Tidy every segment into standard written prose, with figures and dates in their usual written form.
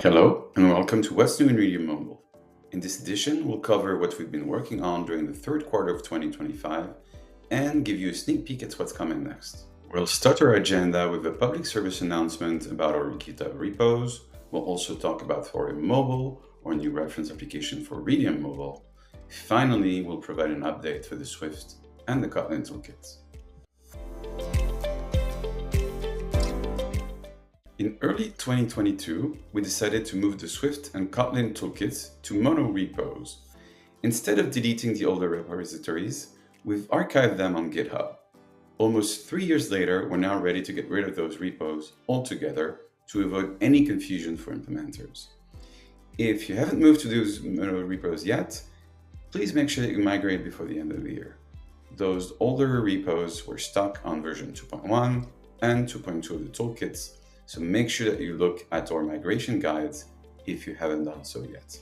Hello, and welcome to What's New in Readium Mobile. In this edition, we'll cover what we've been working on during the third quarter of 2025 and give you a sneak peek at what's coming next. We'll start our agenda with a public service announcement about our GitHub repos. We'll also talk about Thorium Mobile, our new reference application for Readium Mobile. Finally, we'll provide an update for the Swift and the Kotlin toolkits. In early 2022, we decided to move the Swift and Kotlin toolkits to mono repos. Instead of deleting the older repositories, we've archived them on GitHub. Almost 3 years later, we're now ready to get rid of those repos altogether to avoid any confusion for implementers. If you haven't moved to those mono repos yet, please make sure that you migrate before the end of the year. Those older repos were stuck on version 2.1 and 2.2 of the toolkits, so make sure that you look at our migration guides if you haven't done so yet.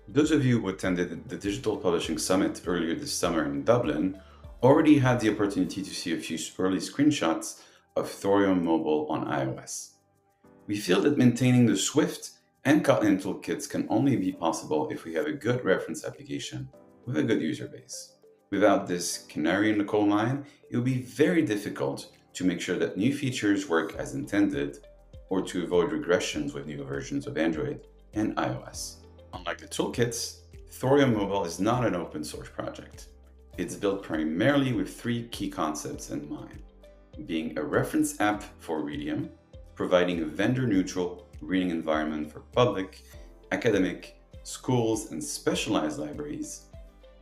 Those of you who attended the Digital Publishing Summit earlier this summer in Dublin already had the opportunity to see a few early screenshots of Thorium Mobile on iOS. We feel that maintaining the Swift and Kotlin toolkits can only be possible if we have a good reference application with a good user base. Without this canary in the coal mine, it will be very difficult to make sure that new features work as intended or to avoid regressions with new versions of Android and iOS. Unlike the toolkits, Thorium Mobile is not an open source project. It's built primarily with three key concepts in mind: being a reference app for Readium, providing a vendor-neutral reading environment for public, academic, schools, and specialized libraries,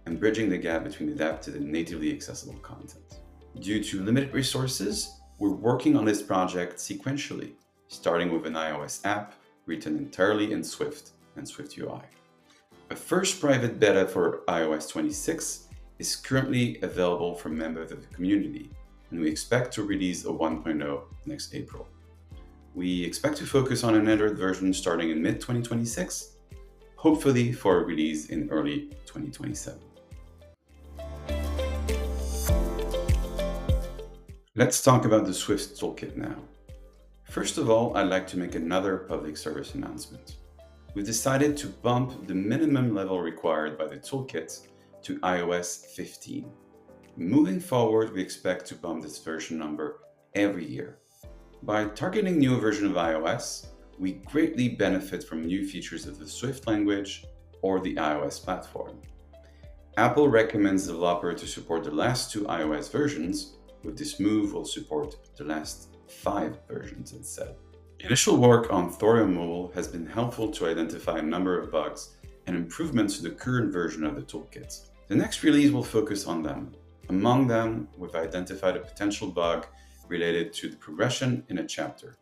and bridging the gap between adapted and natively accessible content. Due to limited resources, we're working on this project sequentially, starting with an iOS app written entirely in Swift and Swift UI. A first private beta for iOS 26 is currently available for members of the community, and we expect to release a 1.0 next April. We expect to focus on an Android version starting in mid-2026, hopefully for a release in early 2027. Let's talk about the Swift toolkit now. First of all, I'd like to make another public service announcement. We've decided to bump the minimum level required by the toolkit to iOS 15. Moving forward, we expect to bump this version number every year. By targeting newer version of iOS, we greatly benefit from new features of the Swift language or the iOS platform. Apple recommends the developer to support the last two iOS versions. With this move, we'll support the last 5 versions instead. Initial work on Thorium Mobile has been helpful to identify a number of bugs and improvements to the current version of the toolkit. The next release will focus on them. Among them, we've identified a potential bug related to the progression in a chapter.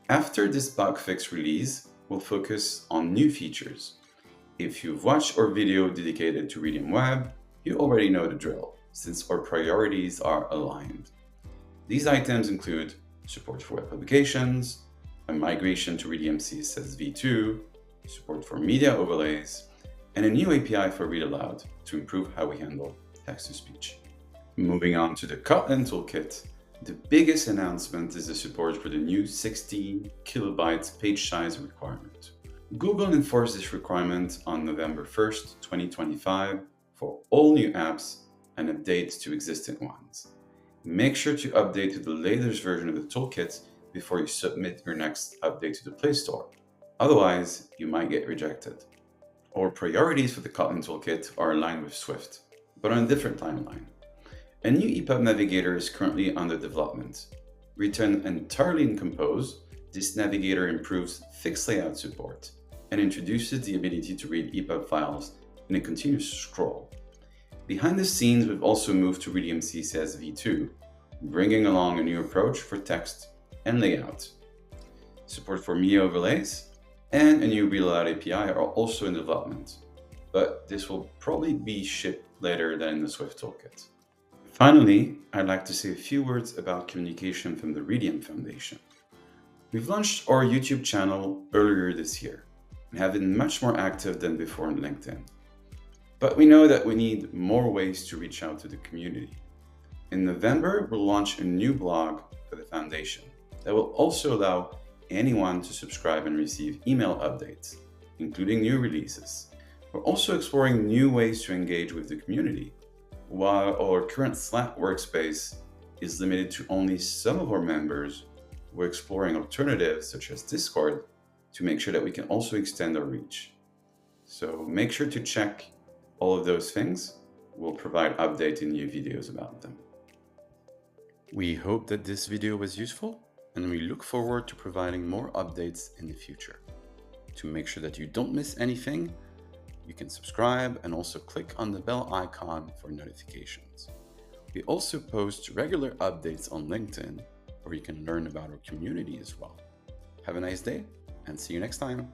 After this bug fix release, we'll focus on new features. If you've watched our video dedicated to Readium Web, you already know the drill, since our priorities are aligned. These items include support for web publications, a migration to Readium CSS v2, support for media overlays, and a new API for read aloud to improve how we handle text-to-speech. Moving on to the Kotlin toolkit, the biggest announcement is the support for the new 16 kilobytes page size requirement. Google enforced this requirement on November 1st, 2025 for all new apps and updates to existing ones. Make sure to update to the latest version of the toolkit before you submit your next update to the Play Store. Otherwise, you might get rejected. Our priorities for the Kotlin toolkit are aligned with Swift, but on a different timeline. A new EPUB navigator is currently under development. Written entirely in Compose, this navigator improves fixed layout support and introduces the ability to read EPUB files in a continuous scroll. Behind the scenes, we've also moved to Readium CSS v2, bringing along a new approach for text and layout. Support for media overlays and a new read aloud API are also in development, but this will probably be shipped later than in the Swift toolkit. Finally, I'd like to say a few words about communication from the Readium Foundation. We've launched our YouTube channel earlier this year and have been much more active than before on LinkedIn. But we know that we need more ways to reach out to the community. In November, we'll launch a new blog for the foundation, that will also allow anyone to subscribe and receive email updates, including new releases. We're also exploring new ways to engage with the community. While our current Slack workspace is limited to only some of our members, we're exploring alternatives such as Discord to make sure that we can also extend our reach. So make sure to check all of those things. We'll provide updates in new videos about them. We hope that this video was useful, and we look forward to providing more updates in the future. To make sure that you don't miss anything, you can subscribe and also click on the bell icon for notifications. We also post regular updates on LinkedIn, where you can learn about our community as well. Have a nice day, and see you next time.